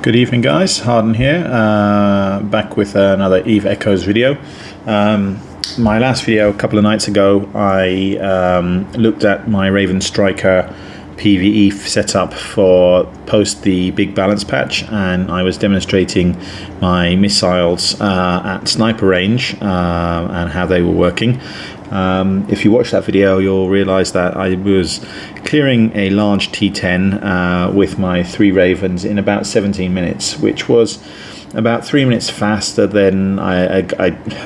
Good evening, guys. Harden here, back with another Eve Echoes video. My last video a couple of nights ago, I looked at my Raven Striker PVE setup for post the big balance patch, and I was demonstrating my missiles at sniper range and how they were working. If you watch that video, you'll realize that I was clearing a large T10 with my 3 Ravens in about 17 minutes, which was about 3 minutes faster than I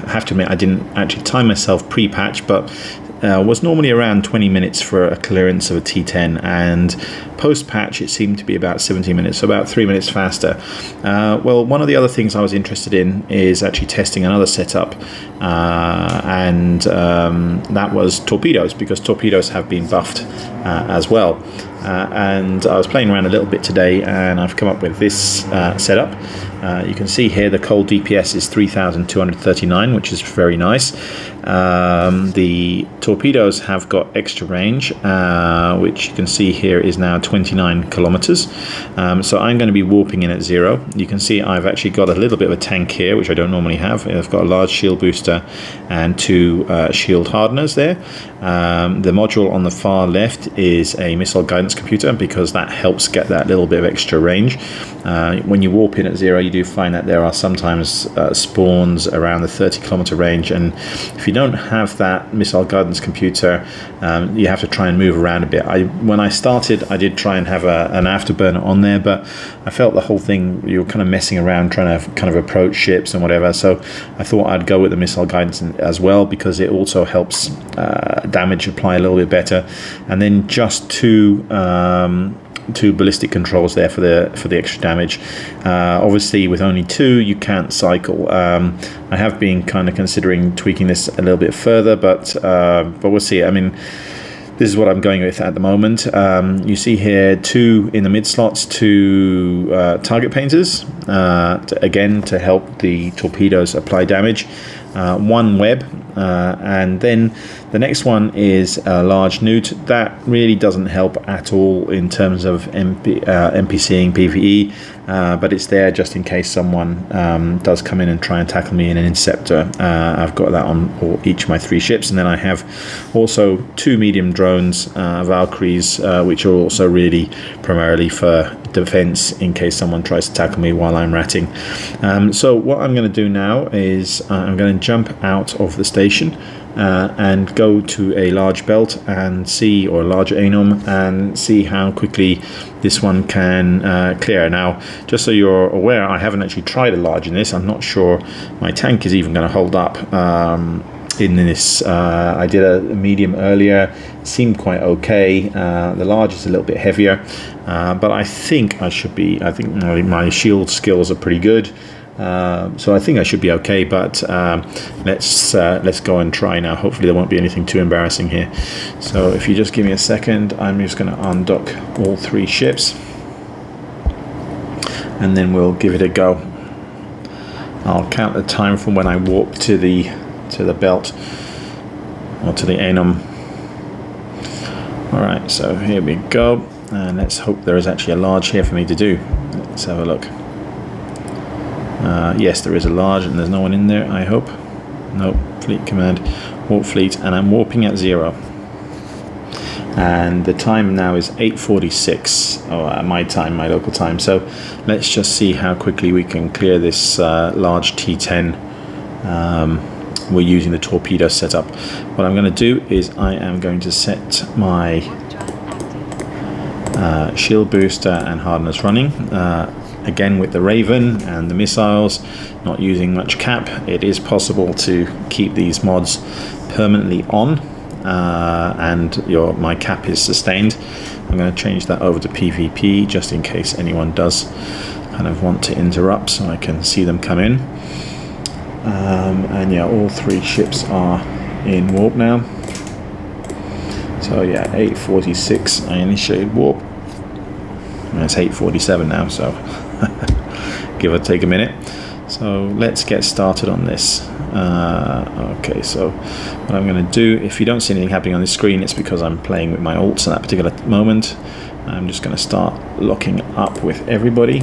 have to admit. I didn't actually time myself pre-patch, but was normally around 20 minutes for a clearance of a T10, and post-patch it seemed to be about 17 minutes, so about 3 minutes faster. Well, one of the other things I was interested in is actually testing another setup, and that was torpedoes, because torpedoes have been buffed as well. And I was playing around a little bit today, and I've come up with this setup. You can see here the cold DPS is 3,239, which is very nice. The torpedoes have got extra range, which you can see here is now 29 kilometers. So I'm going to be warping in at 0. You can see I've actually got a little bit of a tank here, which I don't normally have. I've got a large shield booster and 2 shield hardeners there. The module on the far left is a missile guidance computer, because that helps get that little bit of extra range. When you warp in at 0, you do find that there are sometimes spawns around the 30-kilometer range, and if you don't have that missile guidance computer, you have to try and move around a bit. When I started, I did try and have an afterburner on there, but I felt the whole thing, you were kind of messing around trying to kind of approach ships and whatever, so I thought I'd go with the missile guidance as well, because it also helps damage apply a little bit better. And then just 2 ballistic controls there for the extra damage. Obviously with only 2 you can't cycle. I have been kind of considering tweaking this a little bit further, but we'll see. I mean, this is what I'm going with at the moment. You see here 2 in the mid slots, 2 target painters, again to help the torpedoes apply damage. 1 web, and then the next one is a large newt. That really doesn't help at all in terms of NPCing PVE, but it's there just in case someone does come in and try and tackle me in an interceptor. I've got that on each of my 3 ships, and then I have also 2 medium drones, Valkyries, which are also really primarily for defense in case someone tries to tackle me while I'm ratting. So what I'm going to do now is I'm going to jump out of the station and go to a large belt and see, or a large Anom, and see how quickly this one can clear. Now, just so you're aware, I haven't actually tried a large in this. I'm not sure my tank is even going to hold up in this. I did a medium earlier, seemed quite okay. The large is a little bit heavier, but I think I should be. I think my shield skills are pretty good, so I think I should be okay. But let's go and try now. Hopefully there won't be anything too embarrassing here. So if you just give me a second, I'm just going to undock all 3 ships, and then we'll give it a go. I'll count the time from when I warp to the belt, or to the Anom. Alright, so here we go, and let's hope there is actually a large here for me to do. Let's have a look. Yes, there is a large, and there's no one in there, I hope. Nope. Fleet command, warp fleet, and I'm warping at 0. And the time now is 8:46, my time, my local time. So let's just see how quickly we can clear this large T10. We're using the torpedo setup. What I'm going to do is I am going to set my shield booster and hardeners running. Again with the Raven and the missiles, not using much cap. It is possible to keep these mods permanently on, and my cap is sustained. I'm going to change that over to PvP just in case anyone does kind of want to interrupt, so I can see them come in. And yeah, all 3 ships are in warp now. So yeah, 8:46 I initiated warp, and it's 8:47 now, so give or take a minute. So let's get started on this. Okay, so what I'm going to do, if you don't see anything happening on this screen, it's because I'm playing with my ults at that particular moment. I'm just going to start locking up with everybody.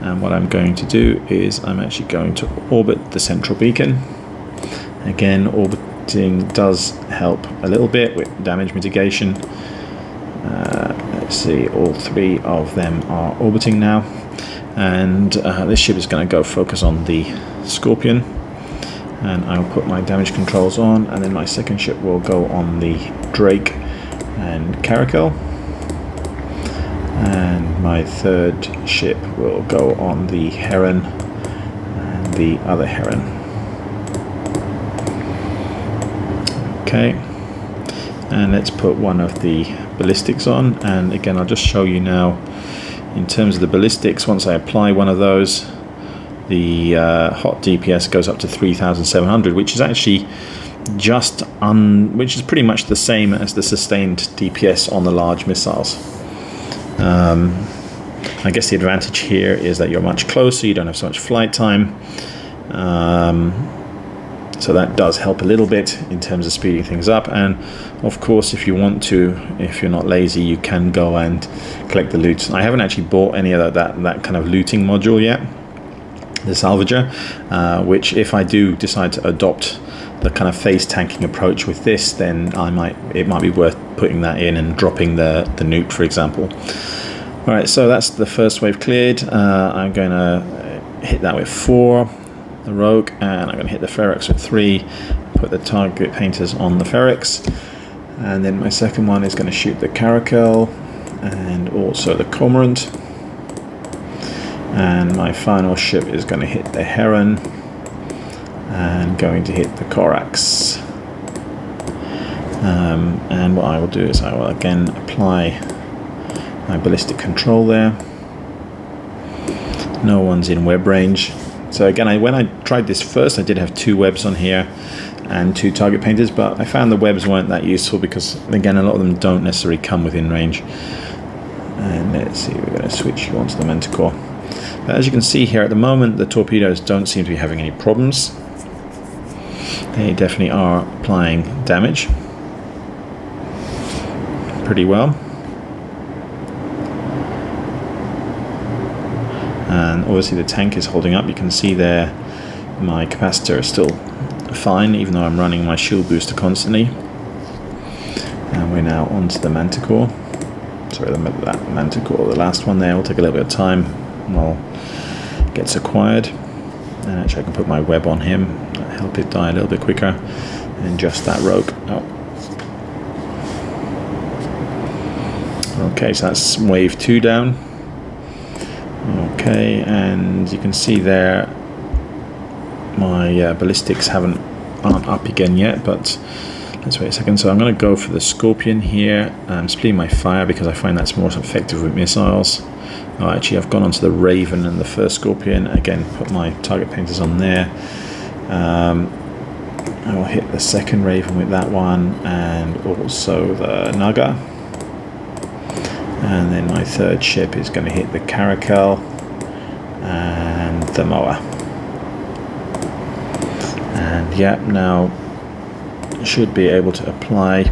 And what I'm going to do is I'm actually going to orbit the central beacon. Again, orbiting does help a little bit with damage mitigation. Let's see, all 3 of them are orbiting now. And this ship is going to go focus on the Scorpion. And I'll put my damage controls on, and then my second ship will go on the Drake and Caracal. And my third ship will go on the Heron and the other Heron. Okay, and let's put one of the ballistics on, and again I'll just show you now in terms of the ballistics. Once I apply one of those, the hot DPS goes up to 3,700, which is actually which is pretty much the same as the sustained DPS on the large missiles. I guess the advantage here is that you're much closer, you don't have so much flight time, so that does help a little bit in terms of speeding things up. And of course, if you want to, if you're not lazy, you can go and collect the loot. I haven't actually bought any of that kind of looting module yet, the salvager, which if I do decide to adopt the kind of face tanking approach with this, then it might be worth putting that in and dropping the newt, for example. Alright, so that's the first wave cleared. I'm going to hit that with 4, the rogue, and I'm going to hit the Ferox with 3, put the target painters on the Ferox, and then my second one is going to shoot the Caracal and also the Cormorant. And my final ship is going to hit the Heron and going to hit the Corax. And what I will do is I will again apply my ballistic control there. No one's in web range. So again, when I tried this first, I did have 2 webs on here and 2 target painters, but I found the webs weren't that useful because, again, a lot of them don't necessarily come within range. And let's see, we're going to switch you onto the Manticore. But as you can see here, at the moment, the torpedoes don't seem to be having any problems. They definitely are applying damage pretty well. And obviously the tank is holding up. You can see there my capacitor is still fine, even though I'm running my shield booster constantly. And we're now onto the Manticore. Sorry, that Manticore, the last one there, will take a little bit of time while it gets acquired. And actually I can put my web on him, help it die a little bit quicker, and just that rogue. Oh. Okay, so that's wave 2 down. Okay, and you can see there my ballistics aren't up again yet, but let's wait a second. So I'm going to go for the Scorpion here. I'm splitting my fire because I find that's more effective with missiles. Oh, actually, I've gone onto the Raven and the first Scorpion. Again, put my target painters on there. I will hit the second Raven with that one, and also the Naga. And then my third ship is going to hit the Caracal and the Moa. And yeah, now should be able to apply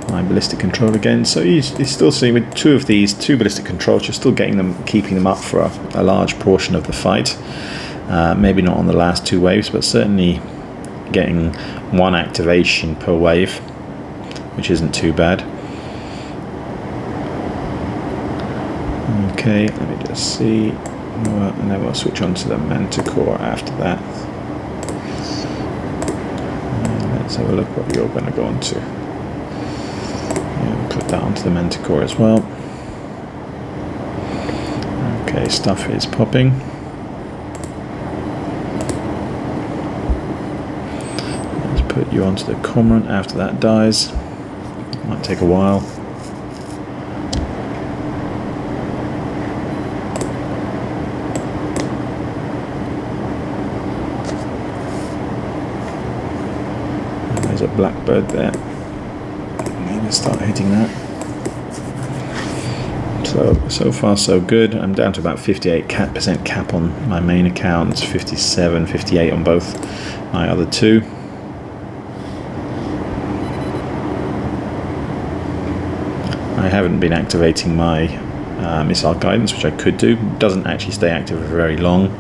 my ballistic control again. So you still see with 2 of these 2 ballistic controls, you're still keeping them up for a large portion of the fight. Maybe not on the last 2 waves, but certainly getting 1 activation per wave, which isn't too bad. Okay, let me just see. And then we'll switch on to the Manticore after that. Let's have a look what you're going to go onto. Yeah, put that onto the Manticore as well. Okay, stuff is popping. Let's put you onto the Cormorant after that dies. Might take a while. There's a Blackbird there. I'm going to start hitting that. So far so good. I'm down to about 58% cap on my main account, 57, 58 on both my other 2. I haven't been activating my missile guidance, which I could do. It doesn't actually stay active for very long,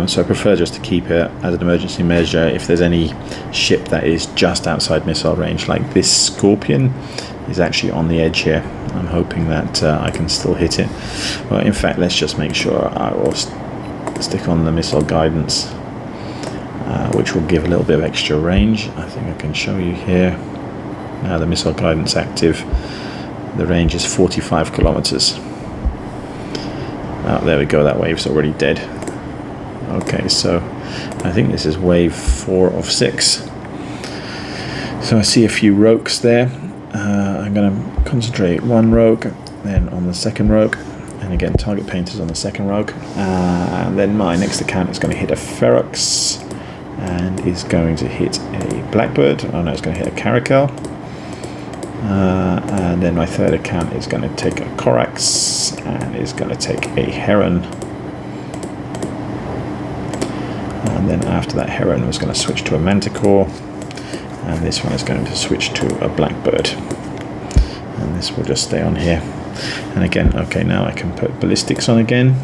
so I prefer just to keep it as an emergency measure if there's any ship that is just outside missile range. Like this Scorpion is actually on the edge here. I'm hoping that I can still hit it. Well, in fact, let's just make sure I will stick on the missile guidance, which will give a little bit of extra range. I think I can show you here. Now the missile guidance active, the range is 45 kilometers. Oh, there we go, that wave's already dead. Okay, so I think this is wave 4 of 6. So I see a few rogues there. I'm going to concentrate one rogue, then on the second rogue, and again target painters on the second rogue. And then my next account is going to hit a Ferox, and is going to hit a Blackbird. Oh no, it's going to hit a Caracal. And then my third account is going to take a Corax, and is going to take a Heron. And then after that Heron was going to switch to a Manticore, and this one is going to switch to a Blackbird. And this will just stay on here. And again, okay, now I can put ballistics on again.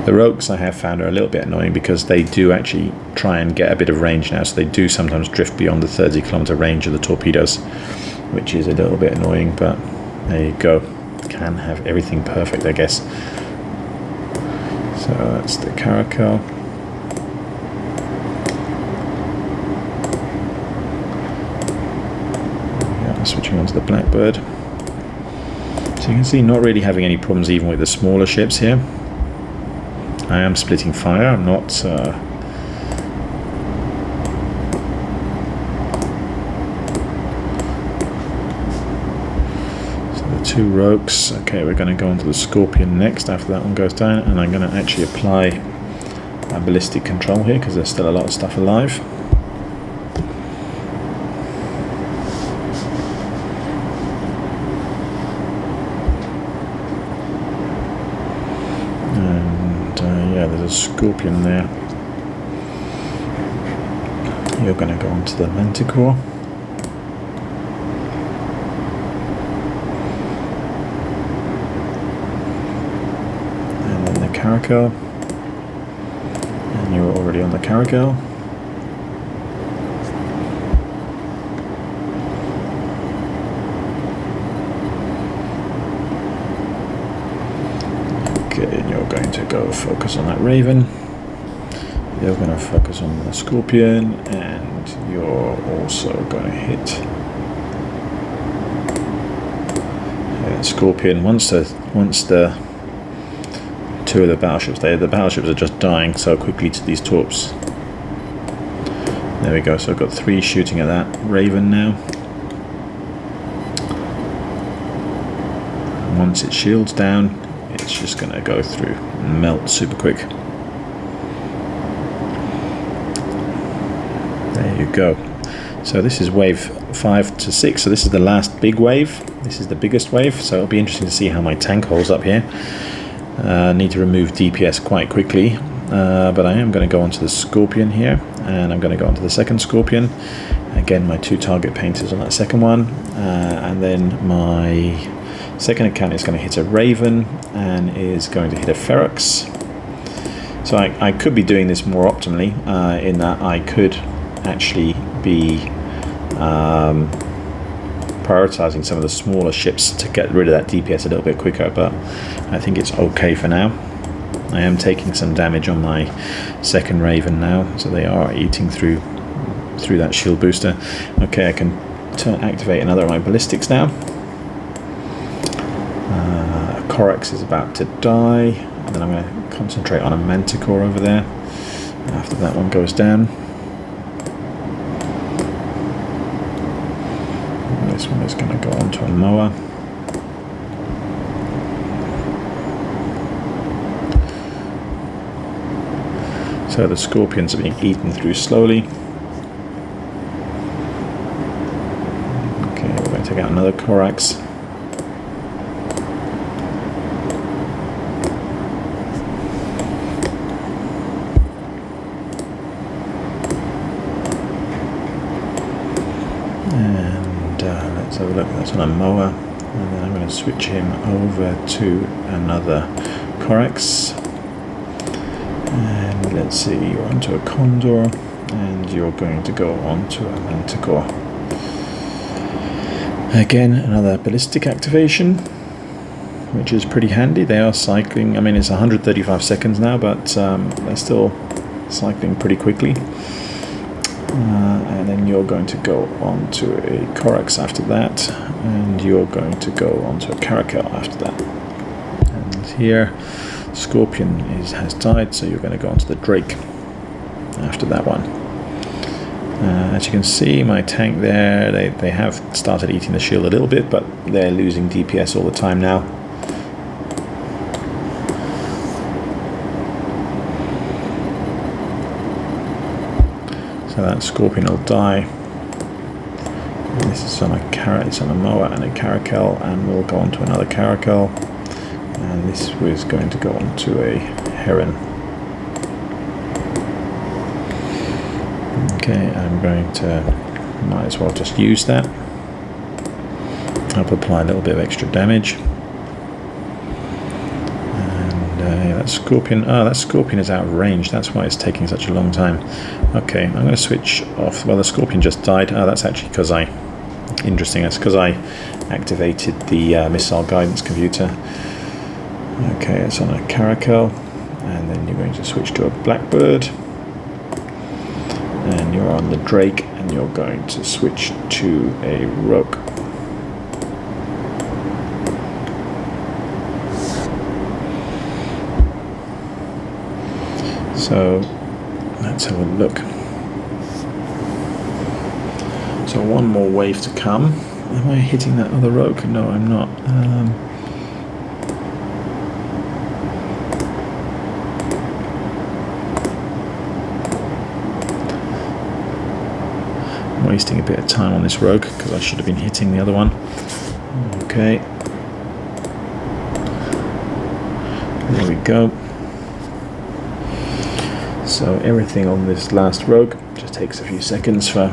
The rogues I have found are a little bit annoying because they do actually try and get a bit of range now, so they do sometimes drift beyond the 30-kilometer range of the torpedoes, which is a little bit annoying, but there you go. Can have everything perfect, I guess. So that's the Caracal. Yeah, switching on to the Blackbird. So you can see not really having any problems even with the smaller ships here. I am splitting fire, I'm not so the two rogues. Okay, we're going to go on to the Scorpion next after that one goes down, and I'm going to actually apply a ballistic control here because there's still a lot of stuff alive. Yeah, there's a Scorpion there. You're going to go onto the Manticore. And then the Caracal. And you're already on the Caracal. And you're going to go focus on that Raven. You're going to focus on the Scorpion, and you're also going to hit Scorpion. Once the two of the battleships, the battleships are just dying so quickly to these torps. There we go. So I've got 3 shooting at that Raven now. And once it shields down, it's just going to go through and melt super quick. There you go. So this is wave 5 to 6. So this is the last big wave. This is the biggest wave. So it'll be interesting to see how my tank holds up here. Need to remove DPS quite quickly. But I am going to go onto the Scorpion here. And I'm going to go onto the second Scorpion. Again, my 2 target painters on that second one. And then my second account is going to hit a Raven and is going to hit a Ferox. So I could be doing this more optimally in that I could actually be prioritizing some of the smaller ships to get rid of that DPS a little bit quicker, but I think it's okay for now. I am taking some damage on my second Raven now, so they are eating through that shield booster. Okay, I can activate another of my ballistics now. Corax is about to die, and then I'm going to concentrate on a Manticore over there after that one goes down. And this one is going to go onto a Moa. So the Scorpions are being eaten through slowly. Okay, we're going to take out another Corax. And let's have a look. That's on a mower, and then I'm going to switch him over to another Corax. And let's see, you're onto a Condor, and you're going to go onto a Manticore. Again, another ballistic activation, which is pretty handy. They are cycling, I mean, it's 135 seconds now, but they're still cycling pretty quickly. And then you're going to go on to a Corax after that, and you're going to go on to a Caracal after that. And here, Scorpion has died, so you're going to go on to the Drake after that one. As you can see, my tank there, they have started eating the shield a little bit, but they're losing DPS all the time now. So that Scorpion will die. And this is on a mower and a Caracal, and we'll go on to another Caracal. And this is going to go on to a Heron. Okay, I'm going to, might as well just use that. I'll apply a little bit of extra damage. Yeah, that Scorpion is out of range. That's why it's taking such a long time. Okay, I'm going to switch off. Well, the Scorpion just died. Oh, that's actually because interesting, that's because I activated the missile guidance computer. Okay, it's on a Caracal, and then you're going to switch to a Blackbird, and you're on the Drake, and you're going to switch to a Rogue. So let's have a look. So one more wave to come. Am I hitting that other Rogue? No, I'm not. I'm wasting a bit of time on this Rogue because I should have been hitting the other one. Okay. There we go. So everything on this last Rogue just takes a few seconds for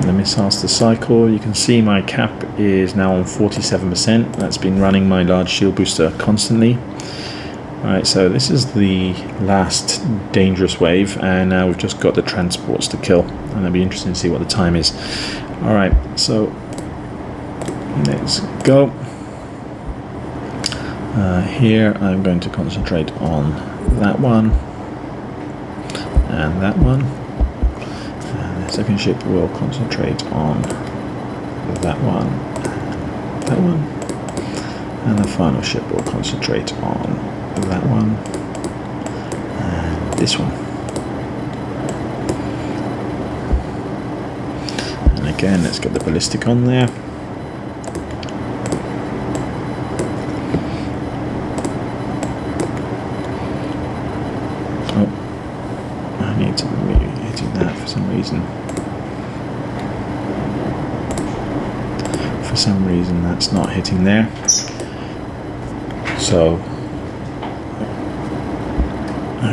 the missiles to cycle. You can see my cap is now on 47%. That's been running my large shield booster constantly. Alright, so this is the last dangerous wave, and now we've just got the transports to kill, and it'll be interesting to see what the time is. Alright, so let's go. Here I'm going to concentrate on that one and that one, and the second ship will concentrate on that one and that one, and the final ship will concentrate on that one and this one. And again, let's get the ballistic on there. For some reason that's not hitting there. So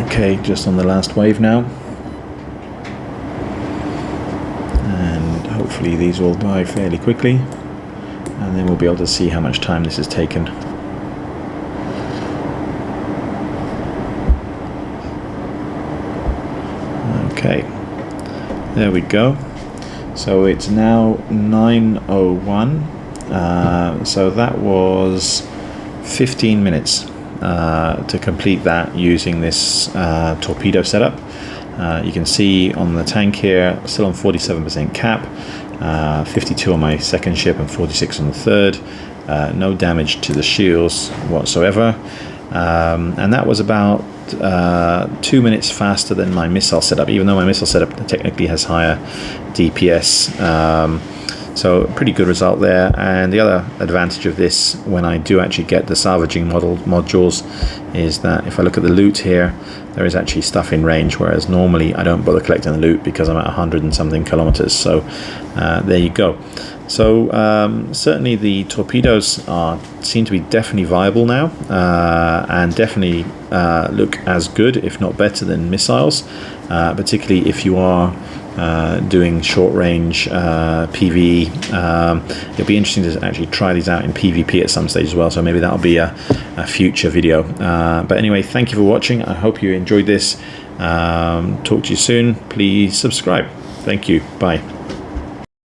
okay, just on the last wave now, and hopefully these will die fairly quickly, and then we'll be able to see how much time this has taken. Okay, there we go. So it's now 9:01. So that was 15 minutes to complete that using this torpedo setup. You can see on the tank here, still on 47% cap, 52 on my second ship and 46 on the third. No damage to the shields whatsoever. And that was about 2 minutes faster than my missile setup, even though my missile setup technically has higher DPS. So pretty good result there. And the other advantage of this, when I do actually get the salvaging modules, is that if I look at the loot here, there is actually stuff in range, whereas normally I don't bother collecting the loot because I'm at 100 and something kilometers. So there you go. So certainly the torpedoes seem to be definitely viable now, and definitely look as good, if not better, than missiles, particularly if you are doing short range PVE. It'll be interesting to actually try these out in PvP at some stage as well, so maybe that'll be a future video. But anyway, thank you for watching. I hope you enjoyed this. Talk to you soon. Please subscribe. Thank you. Bye.